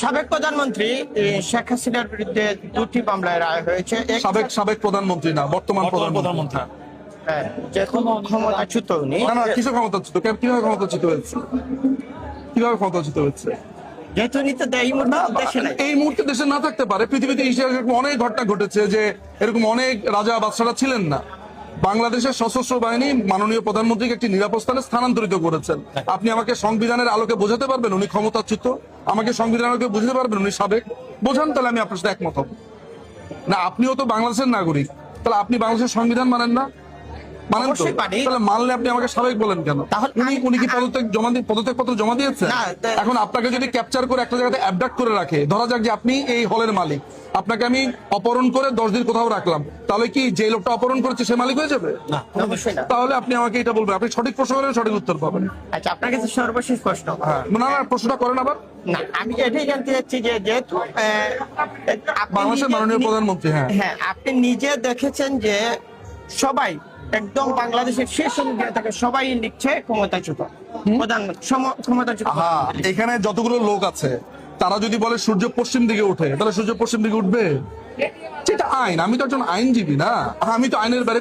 সাবেক প্রধানমন্ত্রী শেখ হাসিনার বিরুদ্ধে দুটি মামলায় রায় হয়েছে। সাবেক প্রধানমন্ত্রী না, বর্তমান প্রধানমন্ত্রী। হ্যাঁ, যে ক্ষমতাচ্যুত উনি। না, কিসের ক্ষমতাচ্যুত? কিভাবে ক্ষমতাচ্যুত হয়েছে? ক্ষমতাচ্যুত হয়েছে? যেহেতু উনি তো দেশে নাই। এই মুহূর্তে দেশে না থাকতে পারে। পৃথিবীতে এরকম অনেক ঘটনা ঘটেছে যে এরকম অনেক রাজা বাদশারা ছিলেন না। বাংলাদেশের সশস্ত্র বাহিনী মাননীয় প্রধানমন্ত্রীকে একটি নিরাপদ স্থানে স্থানান্তরিত করেছেন। আপনি আমাকে সংবিধানের আলোকে বোঝাতে পারবেন উনি ক্ষমতাচ্যুত? আমাকে সংবিধানের আলোকে বুঝতে পারবেন উনি সাবেক? বোঝান, তাহলে আমি আপনার সাথে একমত হব। না, আপনিও তো বাংলাদেশের নাগরিক, তাহলে আপনি বাংলাদেশের সংবিধান মানেন না? মানেন তো? তাহলে মানলে আপনি আমাকে সাবেক বলেন কেন? উনি কি পদত্যাগ পত্র জমা দিয়েছেন? এখন আপনাকে যদি ক্যাপচার করে একটা জায়গাতে অ্যাবডাক্ট করে রাখে, ধরা যাক যে আপনি এই হলের মালিক, আপনাকে আমি অপহরণ করে 10 দিন কোথাও রাখলাম, তাহলে কি যে লোকটা অপহরণ করেছে সে মালিক হয়ে যাবে? তাহলে আপনি আমাকে এটা বলবেন, আপনি সঠিক প্রশ্ন করেন, সঠিক উত্তর পাবেন। আচ্ছা, আপনার কাছে সর্বশেষ প্রশ্ন। হ্যাঁ, না, প্রশ্নটা করেন আবার। না, আমি এটাই জানতে চাচ্ছি যে যেহেতু বাংলাদেশের মাননীয় প্রধানমন্ত্রী, হ্যাঁ, আপনি নিজে দেখেছেন যে সবাই একদম বাংলাদেশের শেষ মিডিয়া থেকে সবাই লিখছে ক্ষমতাচ্যুত ক্ষমতাচ্যুত। এখানে যতগুলো লোক আছে তারা যদি বলে সূর্য পশ্চিম দিকে ওঠে, তাহলে সূর্য পশ্চিম দিকে উঠবে? সেটা আইন। আমি তো একজন আইনজীবী না, আমি তো আইনের বাইরে